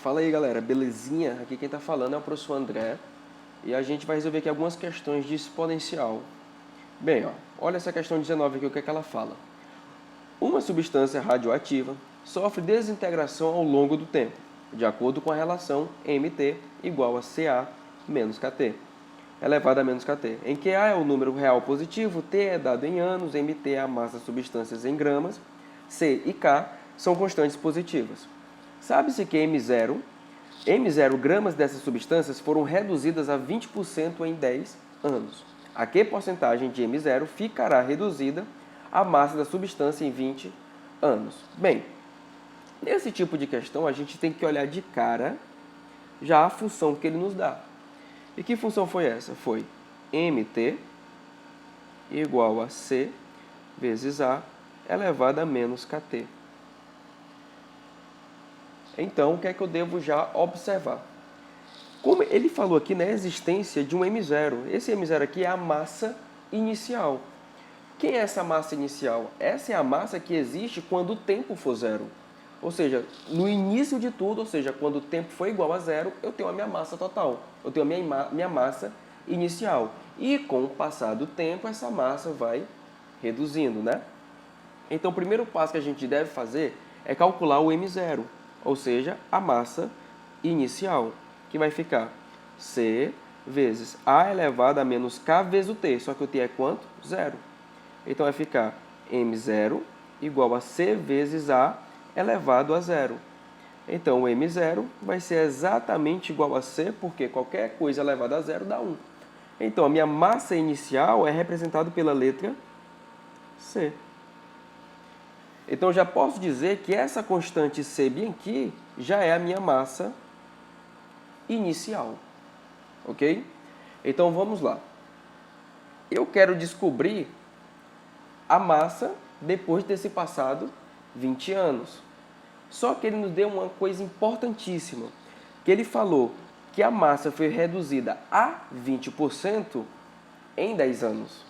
Fala aí, galera, belezinha? Aqui quem está falando é o professor André e a gente vai resolver aqui algumas questões de exponencial. Bem, olha essa questão 19 aqui, o que é que ela fala? Uma substância radioativa sofre desintegração ao longo do tempo, de acordo com a relação MT igual a Ca menos Kt, elevado a menos Kt, em que A é o número real positivo, T é dado em anos, MT é a massa das substâncias em gramas, C e K são constantes positivas. Sabe-se que M0 gramas dessas substâncias foram reduzidas a 20% em 10 anos. A que porcentagem de M0 ficará reduzida a massa da substância em 20 anos? Bem, nesse tipo de questão a gente tem que olhar de cara já a função que ele nos dá. E que função foi essa? Foi MT igual a C vezes A elevado a menos Kt. Então, o que é que eu devo já observar? Como ele falou aqui na existência de um M0. Esse M0 aqui é a massa inicial. Quem é essa massa inicial? Essa é a massa que existe quando o tempo for zero. Ou seja, no início de tudo, ou seja, quando o tempo for igual a zero, eu tenho a minha massa total. Eu tenho a minha massa inicial. E com o passar do tempo, essa massa vai reduzindo, né? Então, o primeiro passo que a gente deve fazer é calcular o M0. Ou seja, a massa inicial, que vai ficar C vezes A elevado a menos K vezes o T. Só que o T é quanto? Zero. Então, vai ficar M0 igual a C vezes A elevado a zero. Então, o M0 vai ser exatamente igual a C, porque qualquer coisa elevada a zero dá 1. Então, a minha massa inicial é representada pela letra C. Então, eu já posso dizer que essa constante C bem aqui já é a minha massa inicial. Ok? Então, vamos lá. Eu quero descobrir a massa depois de ter se passado 20 anos. Só que ele nos deu uma coisa importantíssima, que ele falou que a massa foi reduzida a 20% em 10 anos.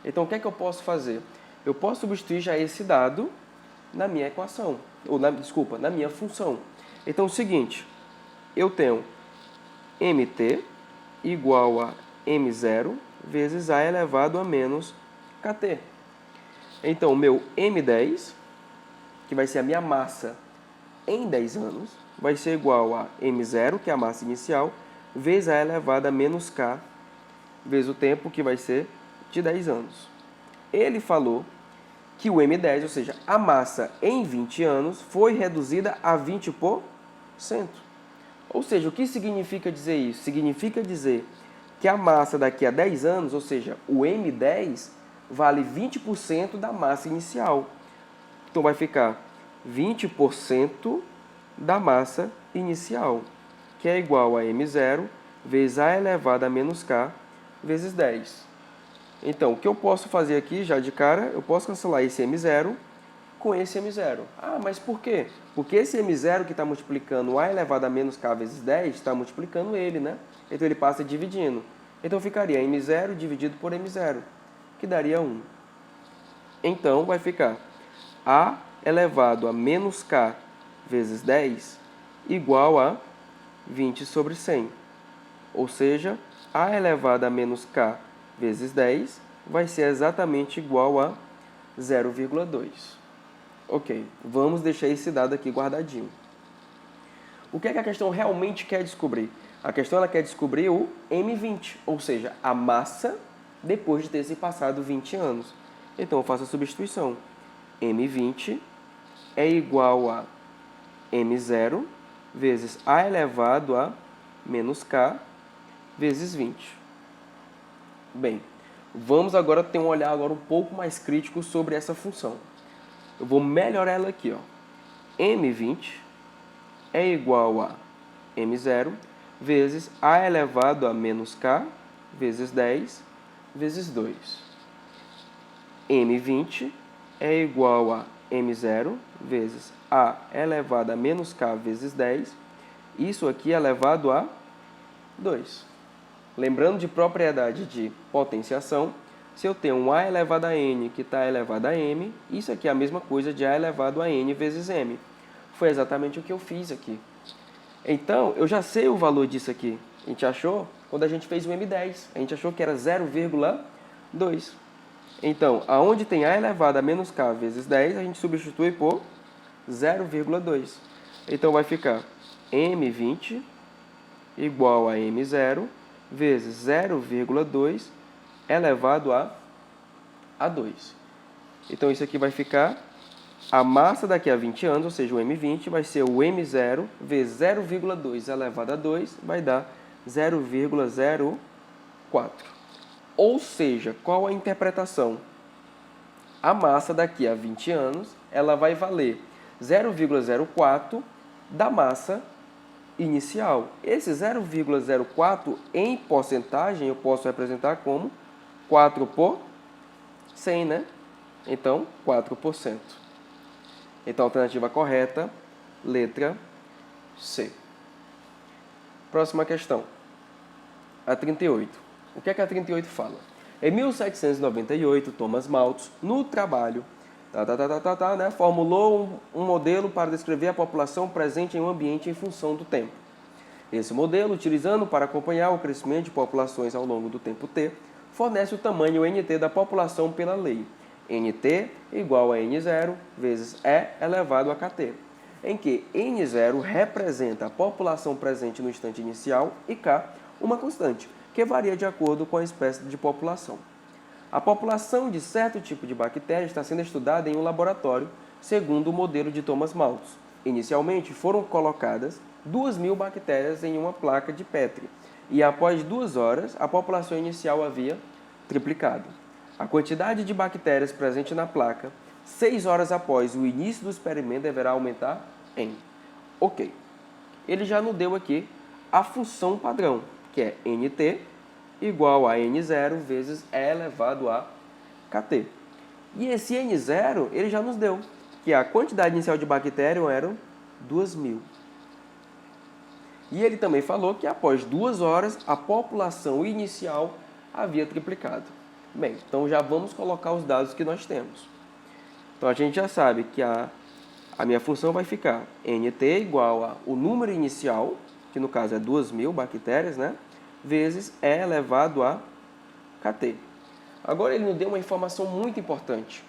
Então, o que é que eu posso fazer? Eu posso substituir já esse dado na minha equação, na minha função. Então, é o seguinte, eu tenho MT igual a M0 vezes A elevado a menos Kt. Então, o meu M10, que vai ser a minha massa em 10 anos, vai ser igual a M0, que é a massa inicial, vezes A elevado a menos K, vezes o tempo, que vai ser de 10 anos. Ele falou que o M10, ou seja, a massa em 20 anos, foi reduzida a 20%. Ou seja, o que significa dizer isso? Significa dizer que a massa daqui a 10 anos, ou seja, o M10, vale 20% da massa inicial. Então, vai ficar 20% da massa inicial, que é igual a M0 vezes A elevado a menos K vezes 10. Então, o que eu posso fazer aqui, já de cara, eu posso cancelar esse M0 com esse M0. Ah, mas por quê? Porque esse M0 que está multiplicando A elevado a menos K vezes 10, está multiplicando ele, né? Então, ele passa dividindo. Então, ficaria M0 dividido por M0, que daria 1. Então, vai ficar A elevado a menos K vezes 10 igual a 20 sobre 100. Ou seja, A elevado a menos K vezes 10 vai ser exatamente igual a 0,2. Ok, vamos deixar esse dado aqui guardadinho. O que é que a questão realmente quer descobrir? A questão ela quer descobrir o M20, ou seja, a massa depois de ter se passado 20 anos. Então, eu faço a substituição. M20 é igual a M0 vezes A elevado a menos K vezes 20. Bem, vamos agora ter um olhar agora um pouco mais crítico sobre essa função. Eu vou melhorar ela aqui, ó. M20 é igual a M0 vezes A elevado a menos K vezes 10 vezes 2. M20 é igual a M0 vezes A elevado a menos K vezes 10. Isso aqui é elevado a 2. Lembrando de propriedade de potenciação, se eu tenho um A elevado a N que está elevado a M, isso aqui é a mesma coisa de A elevado a N vezes M. Foi exatamente o que eu fiz aqui. Então, eu já sei o valor disso aqui. A gente achou quando a gente fez o M10. A gente achou que era 0,2. Então, aonde tem A elevado a menos K vezes 10, a gente substitui por 0,2. Então, vai ficar M20 igual a M0 vezes 0,2 elevado a 2. Então, isso aqui vai ficar a massa daqui a 20 anos, ou seja, o M20, vai ser o M0 vezes 0,2 elevado a 2, vai dar 0,04. Ou seja, qual a interpretação? A massa daqui a 20 anos, ela vai valer 0,04 da massa inicial. Esse 0,04 em porcentagem eu posso representar como 4 por 100, né? Então, 4%. Então, a alternativa correta, letra C. Próxima questão. A 38. O que é que a 38 fala? Em 1798, Thomas Malthus, no trabalho, né, formulou um modelo para descrever a população presente em um ambiente em função do tempo. Esse modelo, utilizando para acompanhar o crescimento de populações ao longo do tempo t, fornece o tamanho NT da população pela lei. NT igual a N0 vezes E elevado a KT, em que N0 representa a população presente no instante inicial e K, uma constante, que varia de acordo com a espécie de população. A população de certo tipo de bactéria está sendo estudada em um laboratório, segundo o modelo de Thomas Malthus. Inicialmente, foram colocadas 2.000 bactérias em uma placa de Petri, e após 2 horas, a população inicial havia triplicado. A quantidade de bactérias presente na placa, 6 horas após o início do experimento, deverá aumentar em. Ok. Ele já nos deu aqui a função padrão, que é NT igual a N0 vezes E elevado a KT. E esse N0, ele já nos deu, que a quantidade inicial de bactérias eram 2.000. E ele também falou que após 2 horas, a população inicial havia triplicado. Bem, então já vamos colocar os dados que nós temos. Então a gente já sabe que a minha função vai ficar NT igual a o número inicial, que no caso é 2.000 bactérias, né? Vezes E elevado a KT. Agora ele nos deu uma informação muito importante.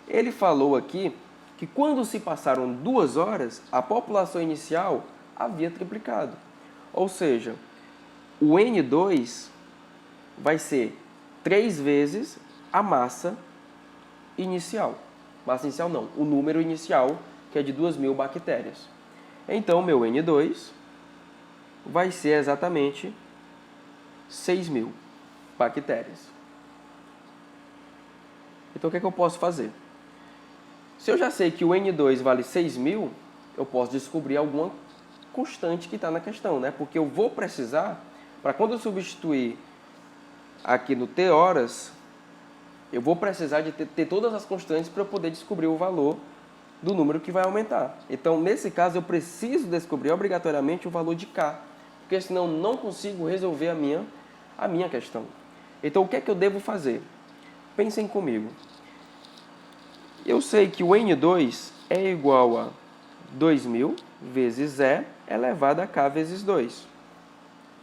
Ele falou aqui que quando se passaram 2 horas, a população inicial havia triplicado. Ou seja, o N2 vai ser 3 vezes a massa inicial. Massa inicial não, o número inicial, que é de 2.000 bactérias. Então, meu N2 vai ser exatamente 6.000 bactérias. Então, o que é que eu posso fazer? Se eu já sei que o N2 vale 6.000, eu posso descobrir alguma constante que está na questão, né? Porque eu vou precisar, para quando eu substituir aqui no T horas, eu vou precisar de ter todas as constantes para eu poder descobrir o valor do número que vai aumentar. Então, nesse caso, eu preciso descobrir obrigatoriamente o valor de K, porque senão não consigo resolver a minha questão. Então, o que é que eu devo fazer? Pensem comigo. Eu sei que o N2 é igual a 2.000 vezes E elevado a K vezes 2.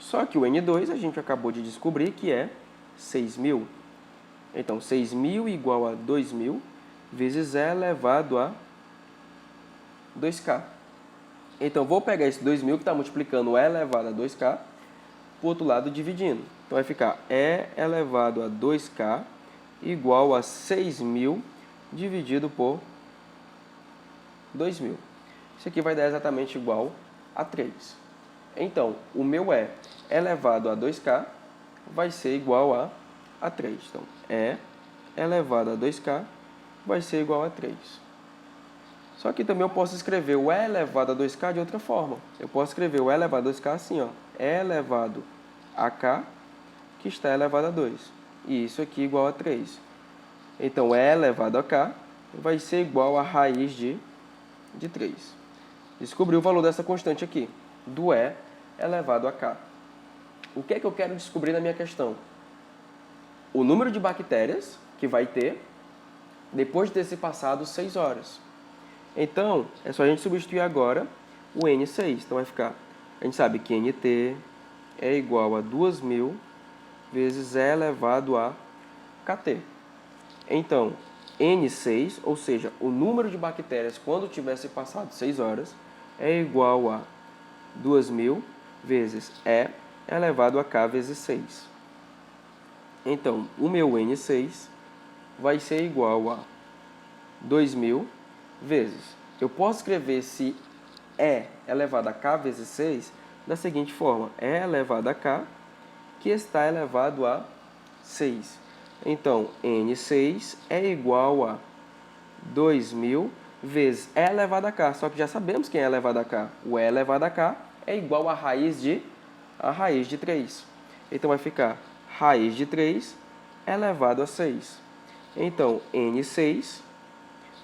Só que o N2 a gente acabou de descobrir que é 6.000. Então, 6.000 igual a 2.000 vezes E elevado a 2K. Então, vou pegar esse 2.000 que está multiplicando E elevado a 2K, para o outro lado dividindo. Então, vai ficar E elevado a 2K igual a 6.000 dividido por 2.000. Isso aqui vai dar exatamente igual a 3. Então, o meu E elevado a 2K vai ser igual a 3. Então, E elevado a 2K vai ser igual a 3. Só que também eu posso escrever o E elevado a 2K de outra forma. Eu posso escrever o E elevado a 2K assim, ó. E elevado a K, que está elevado a 2. E isso aqui igual a 3. Então, E elevado a K vai ser igual a raiz de 3. Descobri o valor dessa constante aqui, do E elevado a K. O que é que eu quero descobrir na minha questão? O número de bactérias que vai ter depois de ter se passado 6 horas. Então, é só a gente substituir agora o N6. Então, vai ficar A gente sabe que NT é igual a 2.000 vezes E elevado a KT. Então, N6, ou seja, o número de bactérias quando tivesse passado 6 horas, é igual a 2.000 vezes E elevado a K vezes 6. Então, o meu N6 vai ser igual a 2.000 vezes. Eu posso escrever esse E elevado a K vezes 6 da seguinte forma. E elevado a K, que está elevado a 6. Então, N6 é igual a 2.000 vezes E elevado a K. Só que já sabemos quem é elevado a K. O E elevado a K é igual a raiz de 3. Então, vai ficar raiz de 3 elevado a 6. Então, N6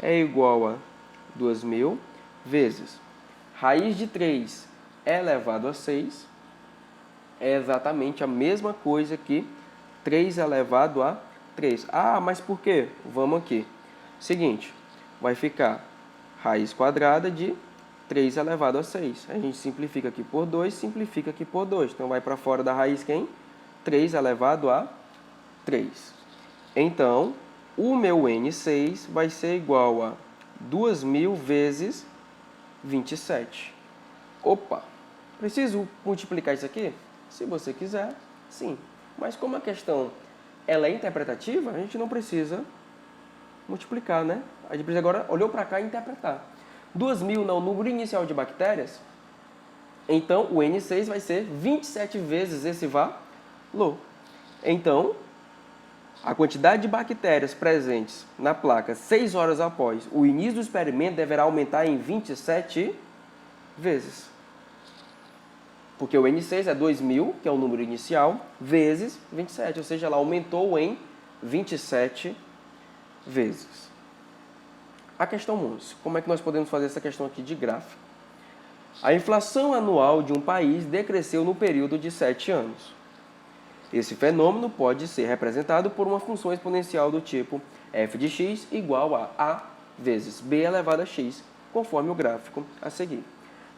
é igual a 2.000 vezes raiz de 3 elevado a 6. É exatamente a mesma coisa que 3 elevado a 3. Ah, mas por quê? Vamos aqui. Seguinte, vai ficar raiz quadrada de 3 elevado a 6. A gente simplifica aqui por 2, simplifica aqui por 2. Então, vai para fora da raiz quem? 3 elevado a 3. Então, o meu N6 vai ser igual a 2.000 vezes 27. Opa! Preciso multiplicar isso aqui? Se você quiser, sim. Mas como a questão ela é interpretativa, a gente não precisa multiplicar, né? A gente precisa agora olhou para cá e interpretar. 2.000 não é o número inicial de bactérias, então o N6 vai ser 27 vezes esse valor. Então, a quantidade de bactérias presentes na placa 6 horas após o início do experimento deverá aumentar em 27 vezes. Porque o N6 é 2.000, que é o número inicial, vezes 27. Ou seja, ela aumentou em 27 vezes. A questão 11. Como é que nós podemos fazer essa questão aqui de gráfico? A inflação anual de um país decresceu no período de 7 anos. Esse fenômeno pode ser representado por uma função exponencial do tipo f de x igual a vezes b elevado a x, conforme o gráfico a seguir.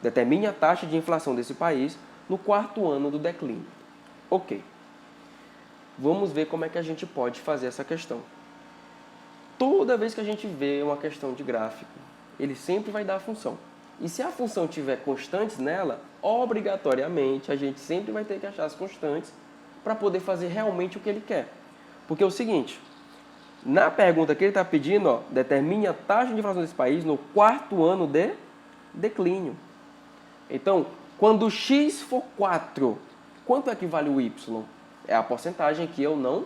Determine a taxa de inflação desse país no 4º ano do declínio. Ok. Vamos ver como é que a gente pode fazer essa questão. Toda vez que a gente vê uma questão de gráfico, ele sempre vai dar a função. E se a função tiver constantes nela, obrigatoriamente a gente sempre vai ter que achar as constantes para poder fazer realmente o que ele quer. Porque é o seguinte, na pergunta que ele está pedindo, ó, determine a taxa de inflação desse país no 4º ano de declínio. Então, quando x for 4, quanto é que vale o y? É a porcentagem que eu não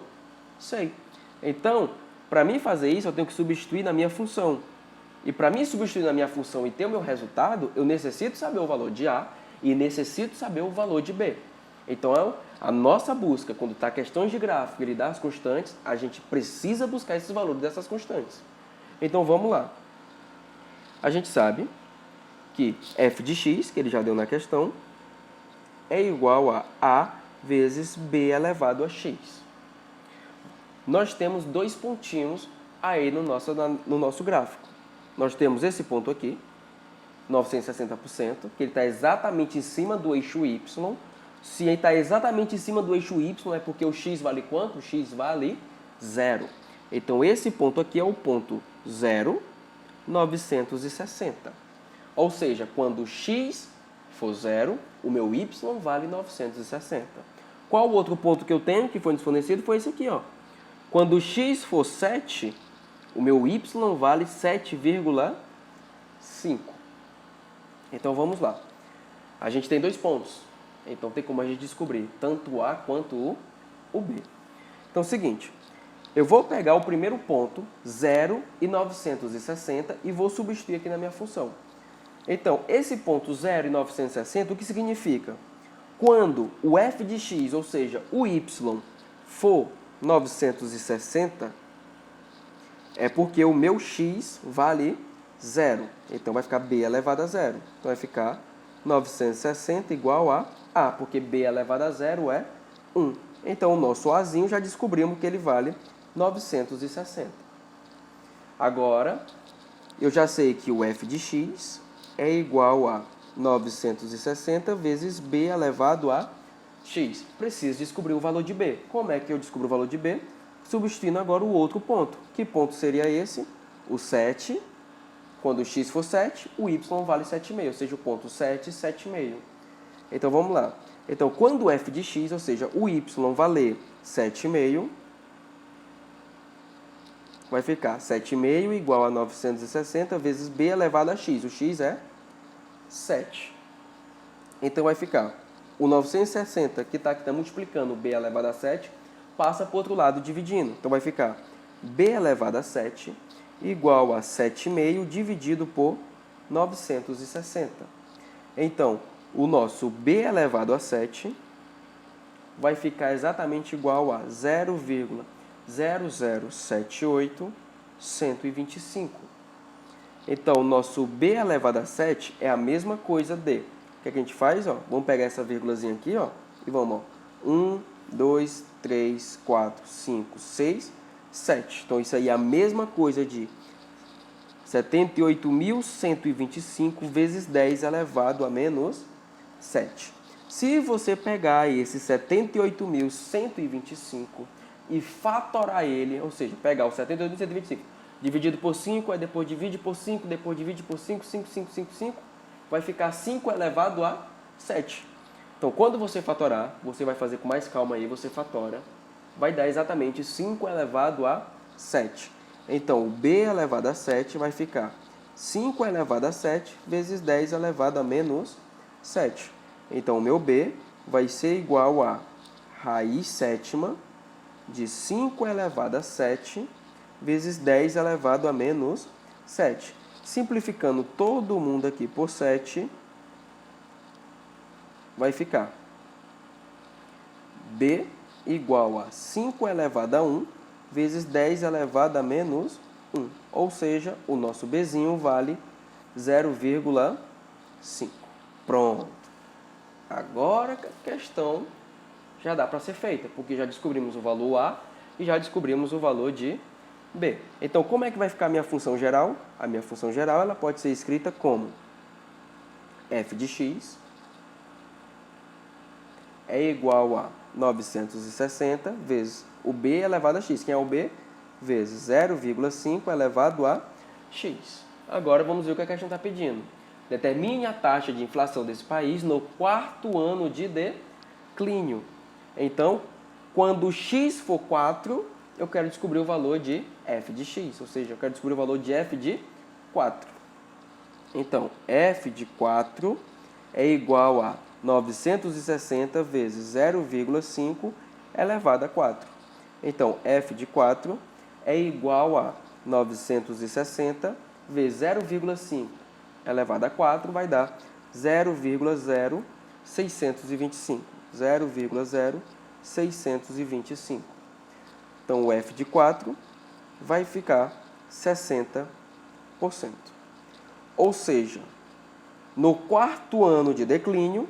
sei. Então, para mim fazer isso, eu tenho que substituir na minha função. E para mim substituir na minha função e ter o meu resultado, eu necessito saber o valor de A e necessito saber o valor de B. Então, a nossa busca, quando está questões de gráfico e lidar as constantes, a gente precisa buscar esses valores dessas constantes. Então, vamos lá. A gente sabe que f de x, que ele já deu na questão, é igual a vezes b elevado a x. Nós temos 2 pontinhos aí no nosso gráfico. Nós temos esse ponto aqui, 960%, que ele está exatamente em cima do eixo y. Se ele está exatamente em cima do eixo y, é porque o x vale quanto? O x vale 0. Então, esse ponto aqui é o ponto 0, 960. Ou seja, quando x for 0, o meu y vale 960. Qual o outro ponto que eu tenho que foi nos fornecido? Foi esse aqui, ó. Quando x for 7, o meu y vale 7,5. Então, vamos lá. A gente tem 2 pontos. Então, tem como a gente descobrir tanto o A quanto o B. Então, é o seguinte. Eu vou pegar o primeiro ponto, 0 e 960, e vou substituir aqui na minha função. Então, esse ponto 0 e 960, o que significa? Quando o f de x, ou seja, o y, for 960, é porque o meu x vale 0. Então, vai ficar b elevado a 0. Então, vai ficar 960 igual a A, porque b elevado a 0 é 1. Então, o nosso Azinho já descobrimos que ele vale 960. Agora, eu já sei que o f de x é igual a 960 vezes b elevado a x. Preciso descobrir o valor de b. Como é que eu descubro o valor de b? Substituindo agora o outro ponto. Que ponto seria esse? O 7. Quando o x for 7, o y vale 7,5, ou seja, o ponto 7, 7,5. Então, vamos lá. Então, quando f de x, ou seja, o y valer 7,5, vai ficar 7,5 igual a 960 vezes b elevado a x. O x é 7. Então, vai ficar o 960, que está multiplicando b elevado a 7, passa para o outro lado dividindo. Então, vai ficar b elevado a 7 igual a 7,5 dividido por 960. Então, o nosso b elevado a 7 vai ficar exatamente igual a 0,0078,125. Então, o nosso b elevado a 7 é a mesma coisa de... O que a gente faz? Ó, vamos pegar essa vírgulazinha aqui, ó, e vamos, ó, 1, 2, 3, 4, 5, 6, 7. Então, isso aí é a mesma coisa de 78.125 vezes 10 elevado a menos 7. Se você pegar esse 78.125 e fatorar ele, ou seja, pegar o 78.125 dividido por 5, aí depois divide por 5, depois divide por 5, 5, 5, 5, 5, vai ficar 5 elevado a 7. Então, quando você fatorar, você vai fazer com mais calma aí, você fatora, vai dar exatamente 5 elevado a 7. Então, o b elevado a 7 vai ficar 5 elevado a 7 vezes 10 elevado a menos 7. Então, o meu b vai ser igual a raiz sétima de 5 elevado a 7 vezes 10 elevado a menos 7. Simplificando todo mundo aqui por 7, vai ficar b igual a 5 elevado a 1 vezes 10 elevado a menos 1. Ou seja, o nosso bzinho vale 0,5. Pronto. Agora a questão já dá para ser feita, porque já descobrimos o valor A e já descobrimos o valor de B. Então, como é que vai ficar a minha função geral? A minha função geral ela pode ser escrita como f de x é igual a 960 vezes o b elevado a x. Quem é o b? Vezes 0,5 elevado a x. Agora vamos ver o que a questão está pedindo. Determine a taxa de inflação desse país no quarto ano de declínio. Então, quando x for 4, eu quero descobrir o valor de f de x. Ou seja, eu quero descobrir o valor de f de 4. Então, f de 4 é igual a 960 vezes 0,5 elevado a 4. Então, f de 4 é igual a 960 vezes 0,5 elevado a 4 vai dar 0,0625. 0,0625. Então, o f de 4 vai ficar 60%. Ou seja, no quarto ano de declínio,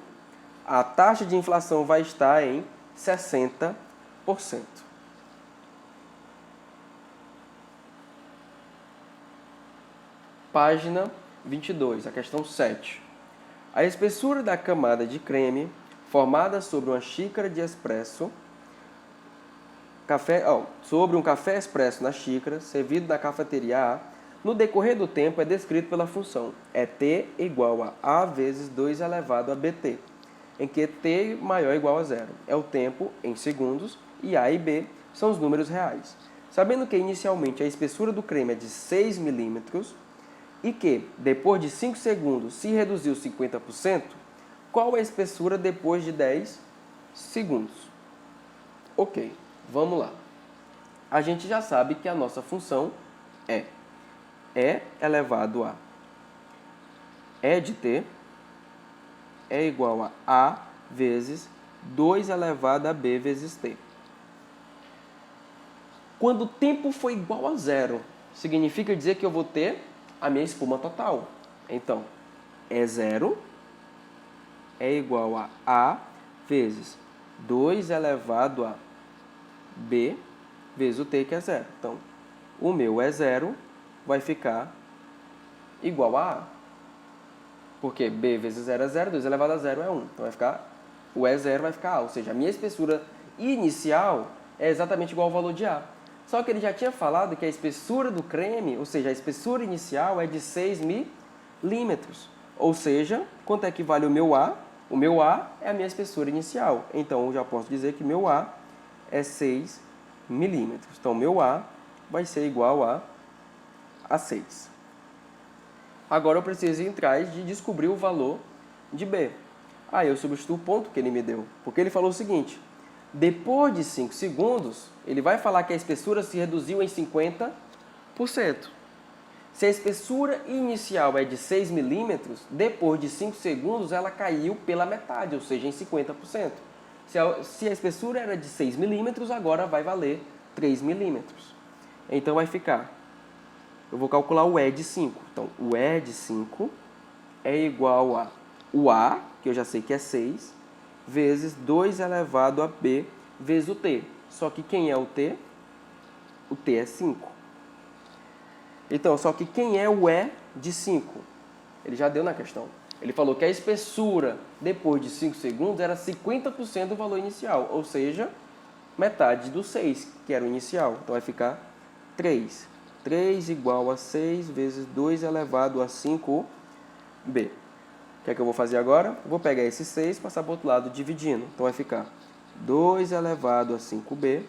a taxa de inflação vai estar em 60%. Página 22, a questão 7. A espessura da camada de creme formada sobre uma xícara de expresso, sobre um café expresso na xícara, servido na cafeteria A, no decorrer do tempo é descrito pela função t igual a A vezes 2 elevado a bt, em que t maior ou igual a zero. É o tempo em segundos e A e B são os números reais. Sabendo que inicialmente a espessura do creme é de 6 milímetros, e que, depois de 5 segundos, se reduziu 50%, qual é a espessura depois de 10 segundos? Ok, vamos lá. A gente já sabe que a nossa função é E elevado a E de t é igual a vezes 2 elevado a B vezes t. Quando o tempo for igual a zero, significa dizer que eu vou ter a minha espuma total. Então, E0 é igual a vezes 2 elevado a B vezes o t, que é zero. Então, o meu E0 vai ficar igual a A. Porque B vezes 0 é 0, 2 elevado a 0 é 1. Então vai ficar, o E0 vai ficar A, ou seja, a minha espessura inicial é exatamente igual ao valor de A. Só que ele já tinha falado que a espessura do creme, ou seja, a espessura inicial é de 6 milímetros. Ou seja, quanto é que vale o meu A? O meu A é a minha espessura inicial. Então, eu já posso dizer que meu A é 6 milímetros. Então, meu A vai ser igual a 6. Agora, eu preciso ir atrás de descobrir o valor de B. Aí, eu substituo o ponto que ele me deu. Porque ele falou o seguinte, depois de 5 segundos, ele vai falar que a espessura se reduziu em 50%. Se a espessura inicial é de 6 milímetros, depois de 5 segundos ela caiu pela metade, ou seja, em 50%. Se a espessura era de 6 milímetros, agora vai valer 3 milímetros. Então vai ficar, eu vou calcular o E de 5. Então, o E de 5 é igual a o A, que eu já sei que é 6, vezes 2 elevado a B, vezes o T. Só que quem é o T? O T é 5. Então, só que quem é o E de 5? Ele já deu na questão. Ele falou que a espessura, depois de 5 segundos, era 50% do valor inicial. Ou seja, metade do 6, que era o inicial. Então, vai ficar 3. 3 igual a 6 vezes 2 elevado a 5B. O que é que eu vou fazer agora? Vou pegar esse 6 e passar para o outro lado dividindo. Então, vai ficar 2 elevado a 5B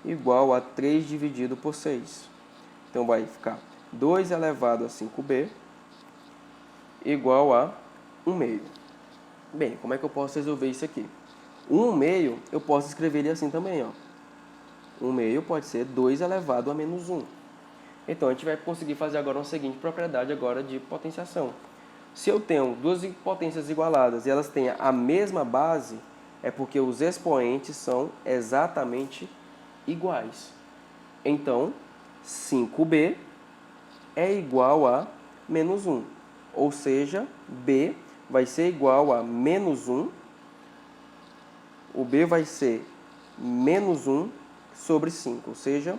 igual a 3 dividido por 6. Então, vai ficar 2 elevado a 5B igual a 1 meio. Bem, como é que eu posso resolver isso aqui? 1 meio, eu posso escrever ele assim também, ó. 1 meio pode ser 2 elevado a menos 1. Então, a gente vai conseguir fazer agora uma seguinte propriedade agora de potenciação. Se eu tenho duas potências igualadas e elas têm a mesma base, é porque os expoentes são exatamente iguais. Então, 5B é igual a menos 1. Ou seja, B vai ser igual a menos 1. O B vai ser menos 1 sobre 5, ou seja,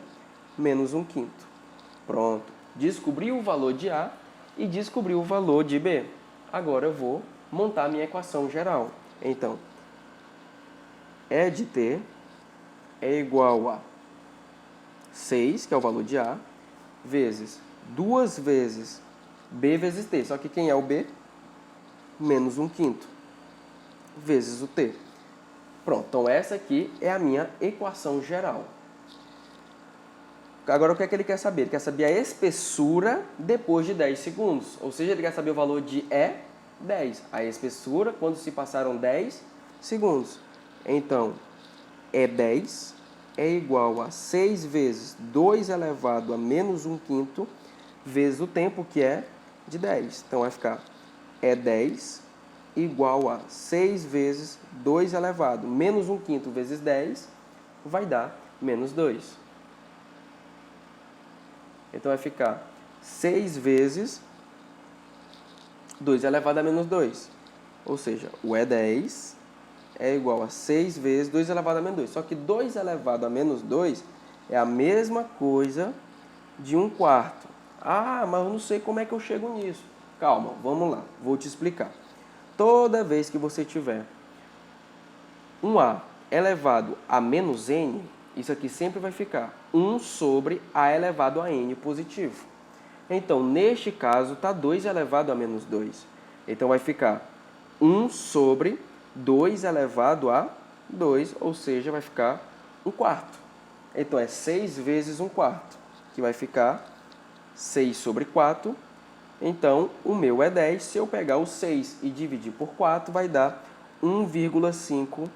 menos 1/5. Pronto. Descobri o valor de A e descobri o valor de B. Agora eu vou montar a minha equação geral. Então, E de T é igual a 6, que é o valor de A, vezes 2 vezes B vezes T. Só que quem é o B? Menos 1/5, vezes o T. Pronto, então essa aqui é a minha equação geral. Agora o que é que ele quer saber? Ele quer saber a espessura depois de 10 segundos. Ou seja, ele quer saber o valor de E, 10. A espessura quando se passaram 10 segundos. Então, E10 é igual a 6 vezes 2 elevado a menos 1/5 vezes o tempo, que é de 10. Então, vai ficar E10 igual a 6 vezes 2 elevado a menos 1/5 vezes 10, vai dar menos 2. Então, vai ficar 6 vezes 2 elevado a menos 2. Ou seja, o E10 é igual a 6 vezes 2 elevado a menos 2. Só que 2 elevado a menos 2 é a mesma coisa de 1/4. Ah, mas eu não sei como é que eu chego nisso. Calma, vamos lá, vou te explicar. Toda vez que você tiver um A elevado a menos N, isso aqui sempre vai ficar 1 sobre A elevado a N positivo. Então, neste caso, está 2 elevado a menos 2. Então, vai ficar 1 sobre 2 elevado a 2, ou seja, vai ficar 1/4. Então, é 6 vezes 1/4, que vai ficar 6 sobre 4. Então, o meu é 10. Se eu pegar o 6 e dividir por 4, vai dar 1,5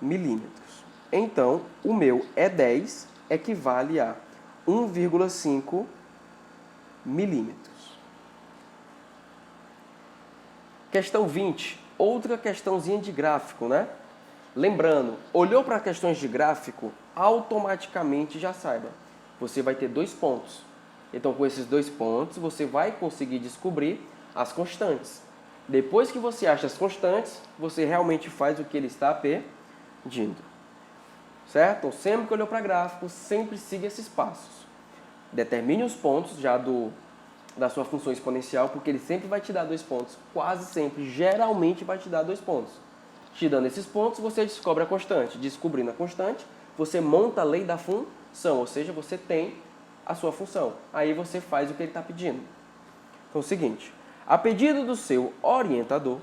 milímetros. Então, o meu E10 equivale a 1,5 milímetros. Questão 20. Outra questãozinha de gráfico, né? Lembrando, olhou para questões de gráfico, automaticamente já saiba, você vai ter 2 pontos. Então, com esses 2 pontos, você vai conseguir descobrir as constantes. Depois que você acha as constantes, você realmente faz o que ele está pedindo. Certo? Então, sempre que olhou para gráfico, sempre siga esses passos. Determine os pontos já do da sua função exponencial, porque ele sempre vai te dar 2 pontos, quase sempre, geralmente vai te dar 2 pontos. Te dando esses pontos, você descobre a constante. Descobrindo a constante, você monta a lei da função, ou seja, você tem a sua função. Aí você faz o que ele está pedindo. Então é o seguinte, a pedido do seu orientador,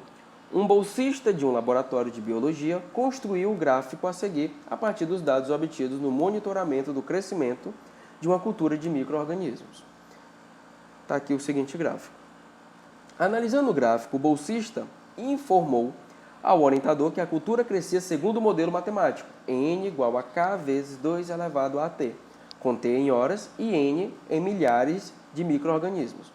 um bolsista de um laboratório de biologia construiu o gráfico a seguir a partir dos dados obtidos no monitoramento do crescimento de uma cultura de micro-organismos. Está aqui o seguinte gráfico. Analisando o gráfico, o bolsista informou ao orientador que a cultura crescia segundo o modelo matemático, n igual a k vezes 2 elevado a t, com t em horas e n em milhares de micro-organismos.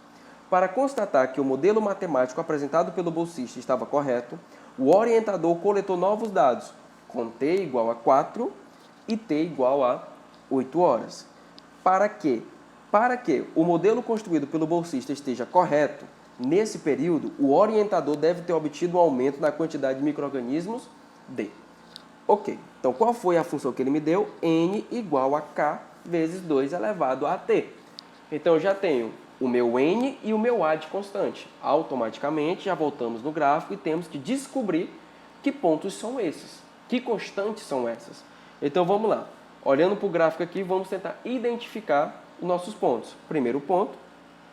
Para constatar que o modelo matemático apresentado pelo bolsista estava correto, o orientador coletou novos dados, com t igual a 4 e t igual a 8 horas. Para que o modelo construído pelo bolsista esteja correto, nesse período, o orientador deve ter obtido um aumento na quantidade de micro-organismos D. Ok, então qual foi a função que ele me deu? N igual a K vezes 2 elevado a T. Então eu já tenho o meu N e o meu A de constante. Automaticamente já voltamos no gráfico e temos que descobrir que pontos são esses, que constantes são essas. Então vamos lá, olhando para o gráfico aqui, vamos tentar identificar os nossos pontos. Primeiro ponto,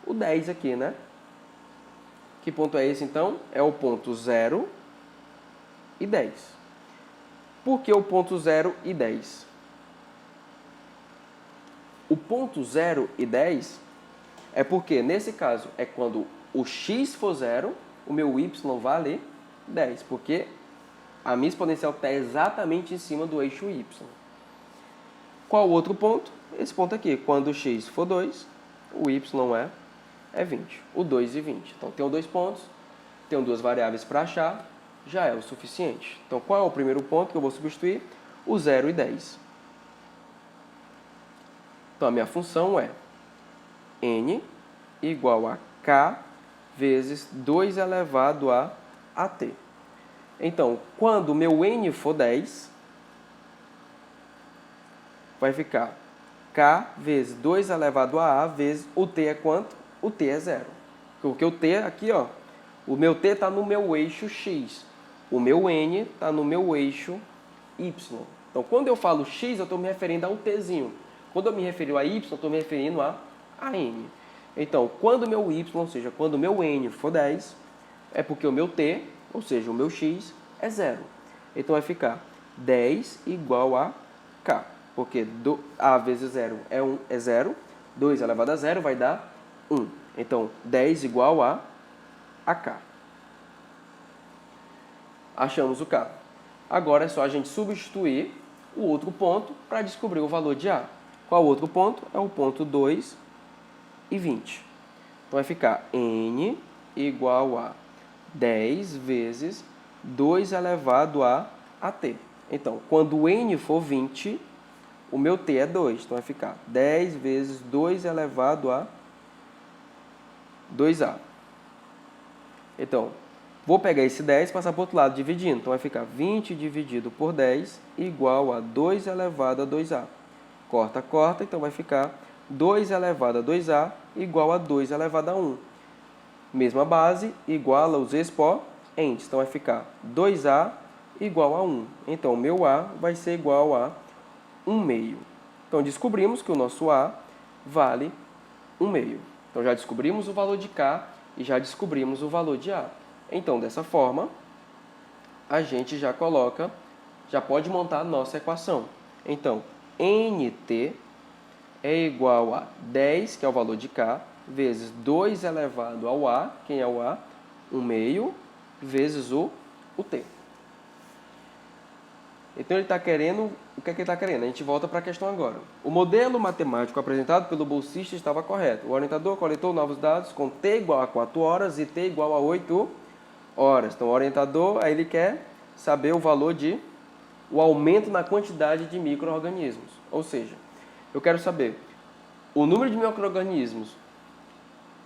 o 10 aqui, né? Que ponto é esse, então? É o ponto 0 e 10. Por que o ponto 0 e 10? O ponto 0 e 10 é porque, nesse caso, é quando o x for 0, o meu y vale 10, porque a minha exponencial está exatamente em cima do eixo y. Qual o outro ponto? Esse ponto aqui, quando o x for 2, o y é 20, o 2 e 20. Então, tenho 2 pontos, tenho 2 variáveis para achar, já é o suficiente. Então, qual é o primeiro ponto que eu vou substituir? O 0 e 10. Então, a minha função é n igual a k vezes 2 elevado a at. Então, quando o meu n for 10, vai ficar k vezes 2 elevado a vezes o t é quanto? O t é 0. Porque o t aqui, ó, o meu t está no meu eixo x. O meu n está no meu eixo y. Então, quando eu falo x, eu estou me referindo a um tzinho. Quando eu me refiro a y, eu estou me referindo a n. Então, quando o meu y, ou seja, quando o meu n for 10, é porque o meu t, ou seja, o meu x, é 0. Então, vai ficar 10 igual a k. Porque a vezes 0 é 0. 2 elevado a 0 vai dar 1. Então, 10 igual a k. Achamos o k. Agora é só a gente substituir o outro ponto para descobrir o valor de a. Qual o outro ponto? É o ponto 2 e 20. Então, vai ficar n igual a 10 vezes 2 elevado a t. Então, quando o n for 20, o meu t é 2. Então, vai ficar 10 vezes 2 elevado a 2a. Então, vou pegar esse 10 e passar para o outro lado, dividindo. Então, vai ficar 20 dividido por 10 igual a 2 elevado a 2a. Corta, corta, então vai ficar 2 elevado a 2a igual a 2 elevado a 1. Mesma base, iguala os expoentes. Então, vai ficar 2a igual a 1. Então, o meu a vai ser igual a 1 meio. Então, descobrimos que o nosso a vale 1 meio. Então, já descobrimos o valor de k e já descobrimos o valor de a. Então, dessa forma, a gente já pode montar a nossa equação. Então, nt é igual a 10, que é o valor de k, vezes 2 elevado ao a, quem é o a? 1 meio, vezes o t. Então, ele está querendo, o que é que ele está querendo? A gente volta para a questão agora. O modelo matemático apresentado pelo bolsista estava correto. O orientador coletou novos dados com t igual a 4 horas e t igual a 8 horas. Então, o orientador, aí ele quer saber o aumento na quantidade de micro-organismos. Ou seja, eu quero saber o número de micro-organismos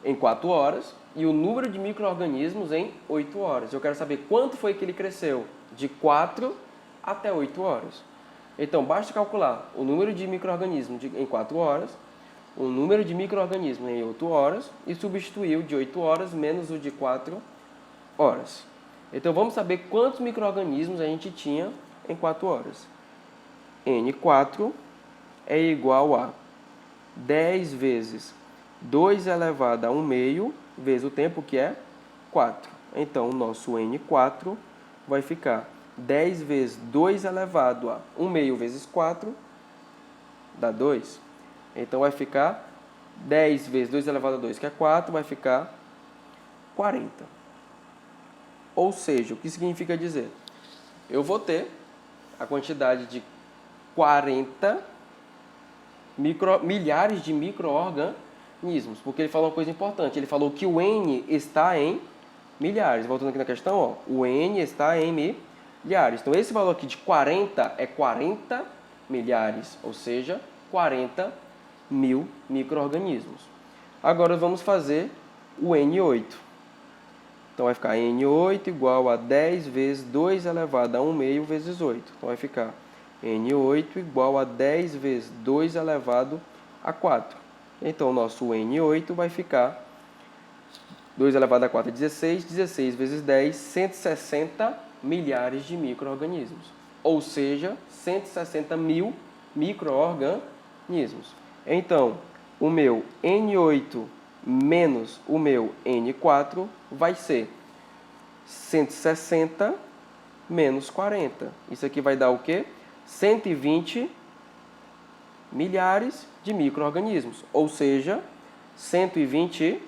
em 4 horas e o número de micro-organismos em 8 horas. Eu quero saber quanto foi que ele cresceu de 4 até 8 horas. Então, basta calcular o número de micro-organismos em 4 horas, o número de micro-organismos em 8 horas e substituiu de 8 horas menos o de 4 horas. Então, vamos saber quantos micro-organismos a gente tinha em 4 horas. N4 é igual a 10 vezes 2 elevado a 1 meio vezes o tempo, que é 4. Então, o nosso N4 vai ficar 10 vezes 2 elevado a 1 meio vezes 4, dá 2. Então, vai ficar 10 vezes 2 elevado a 2, que é 4, vai ficar 40. Ou seja, o que significa dizer? Eu vou ter a quantidade de 40 milhares de micro-organismos, porque ele falou uma coisa importante, ele falou que o N está em milhares. Voltando aqui na questão, ó, o N está em milhares. Então, esse valor aqui de 40 é 40 milhares, ou seja, 40 mil micro-organismos. Agora, vamos fazer o N8. Então, vai ficar N8 igual a 10 vezes 2 elevado a 1 meio vezes 8. Então, vai ficar N8 igual a 10 vezes 2 elevado a 4. Então, o nosso N8 vai ficar 2 elevado a 4 é 16, 16 vezes 10, 160 milhares de micro-organismos. Ou seja, 160 mil micro-organismos. Então, o meu N8 menos o meu N4 vai ser 160 menos 40. Isso aqui vai dar o quê? 120 milhares de micro-organismos. Ou seja, 120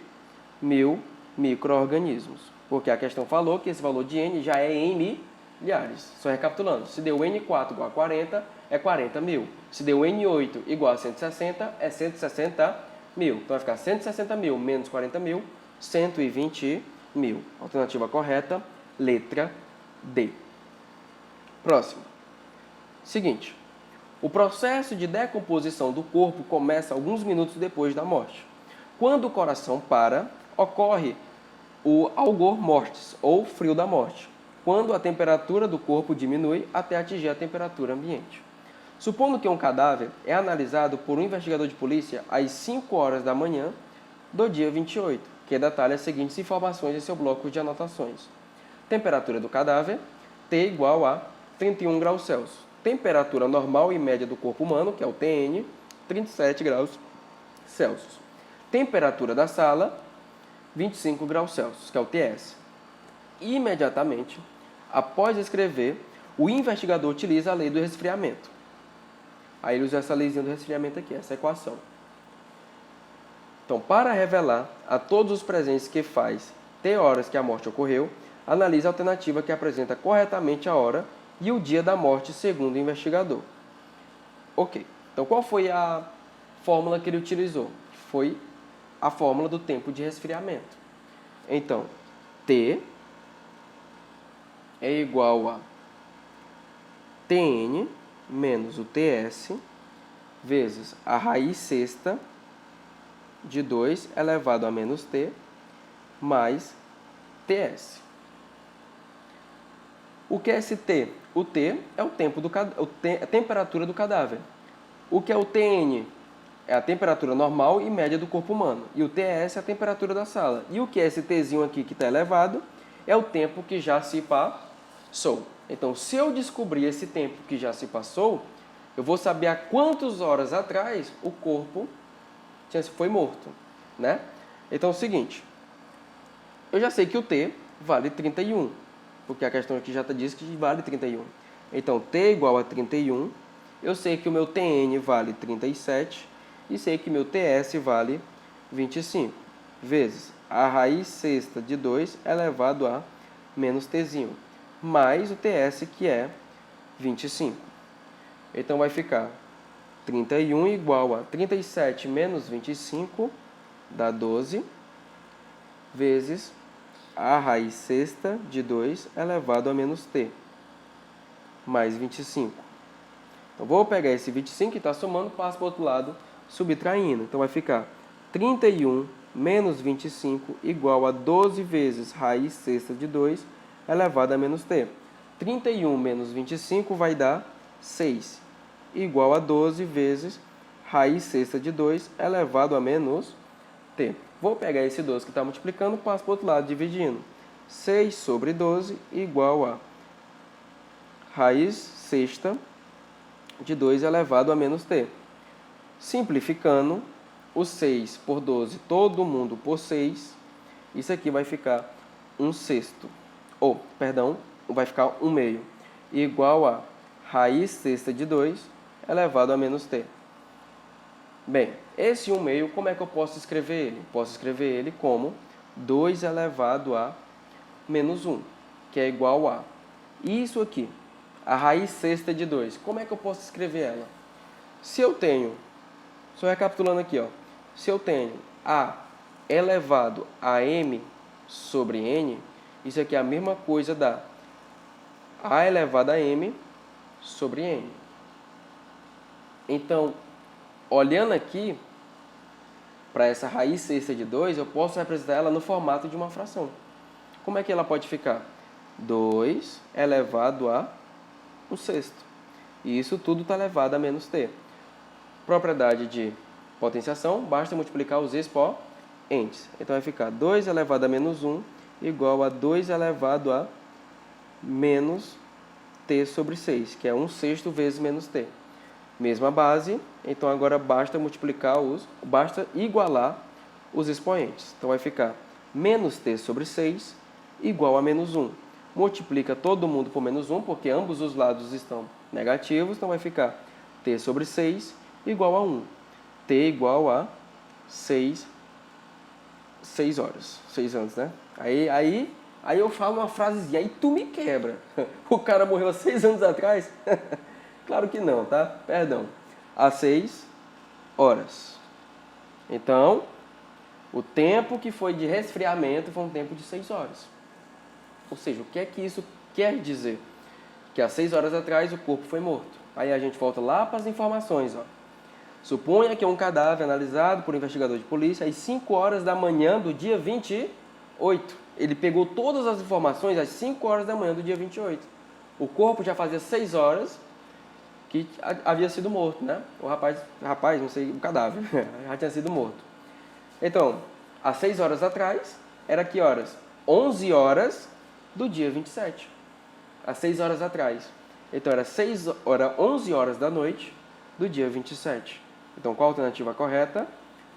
mil micro-organismos. Porque a questão falou que esse valor de N já é em milhares. Só recapitulando, se deu N4 igual a 40, é 40 mil. Se deu N8 igual a 160, é 160 mil. Então vai ficar 160 mil menos 40 mil, 120 mil. Alternativa correta, letra D. Próximo. Seguinte. O processo de decomposição do corpo começa alguns minutos depois da morte. Quando o coração para, ocorre o algor mortis, ou frio da morte, quando a temperatura do corpo diminui até atingir a temperatura ambiente. Supondo que um cadáver é analisado por um investigador de polícia às 5 horas da manhã do dia 28, que detalha as seguintes informações em seu bloco de anotações. Temperatura do cadáver, T igual a 31 graus Celsius. Temperatura normal e média do corpo humano, que é o TN, 37 graus Celsius. Temperatura da sala, 25 graus Celsius, que é o TS. Imediatamente, após escrever, o investigador utiliza a lei do resfriamento. Aí ele usa essa leizinha do resfriamento aqui, essa equação. Então, para revelar a todos os presentes que faz T horas que a morte ocorreu, analise a alternativa que apresenta corretamente a hora e o dia da morte segundo o investigador. Ok, então qual foi a fórmula que ele utilizou? Foi a fórmula do tempo de resfriamento. Então, T é igual a Tn menos o Ts vezes a raiz sexta de 2 elevado a menos T mais Ts. O que é esse T? O T é a temperatura do cadáver. O que é o Tn? É a temperatura normal e média do corpo humano. E o Ts é a temperatura da sala. E o que é esse Tzinho aqui que está elevado? É o tempo que já se passou. Então, se eu descobrir esse tempo que já se passou, eu vou saber há quantas horas atrás o corpo foi morto, né? Então, é o seguinte. Eu já sei que o T vale 31, porque a questão aqui já diz que vale 31. Então, T igual a 31. Eu sei que o meu Tn vale 37 e sei que meu Ts vale 25, vezes a raiz sexta de 2 elevado a menos Tzinho, mais o Ts, que é 25. Então, vai ficar 31 igual a 37 menos 25, dá 12, vezes a raiz sexta de 2 elevado a menos T, mais 25. Então, vou pegar esse 25 que está somando, passo para o outro lado, subtraindo. Então, vai ficar 31 menos 25 igual a 12 vezes raiz sexta de 2 elevado a menos T. 31 menos 25 vai dar 6, igual a 12 vezes raiz sexta de 2 elevado a menos t. Vou pegar esse 12 que está multiplicando, passo para o outro lado, dividindo. 6 sobre 12 igual a raiz sexta de 2 elevado a menos t. Simplificando, o 6 por 12, todo mundo por 6, isso aqui vai ficar 1/6. Vai ficar 1/2. Igual a raiz sexta de 2 elevado a menos t. Bem, esse 1/2, como é que eu posso escrever ele? Posso escrever ele como 2 elevado a menos 1, que é igual a isso aqui, a raiz sexta de 2. Como é que eu posso escrever ela? Se eu tenho, só recapitulando aqui, ó, se eu tenho a elevado a m sobre n, isso aqui é a mesma coisa da a elevado a m sobre n. Então, olhando aqui para essa raiz sexta de 2, eu posso representar ela no formato de uma fração. Como é que ela pode ficar? 2 elevado a 1/6. E isso tudo está elevado a menos t. Propriedade de potenciação, basta multiplicar os expoentes. Então vai ficar 2 elevado a menos 1 igual a 2 elevado a menos t sobre 6, que é 1/6 vezes menos t. Mesma base, então agora basta igualar os expoentes. Então vai ficar menos t sobre 6 igual a menos 1. Multiplica todo mundo por menos 1, porque ambos os lados estão negativos, então vai ficar t sobre 6 igual a 1. T igual a 6 horas. 6 anos, né? Aí eu falo uma frasezinha, aí tu me quebra. O cara morreu há 6 anos atrás? Claro que não, tá? Perdão. Há 6 horas. Então, o tempo que foi de resfriamento foi um tempo de 6 horas. Ou seja, o que é que isso quer dizer? Que há 6 horas atrás o corpo foi morto. Aí a gente volta lá para as informações, ó. Suponha que é um cadáver analisado por um investigador de polícia às 5 horas da manhã do dia 28. Ele pegou todas as informações às 5 horas da manhã do dia 28. O corpo já fazia 6 horas que havia sido morto, né? O rapaz, não sei, o cadáver, já tinha sido morto. Então, há 6 horas atrás, era que horas? 11 horas do dia 27. Há 6 horas atrás. Então, era 11 horas da noite do dia 27. Então, qual a alternativa correta?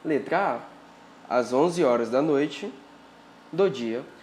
Letra A. Às 11 horas da noite do dia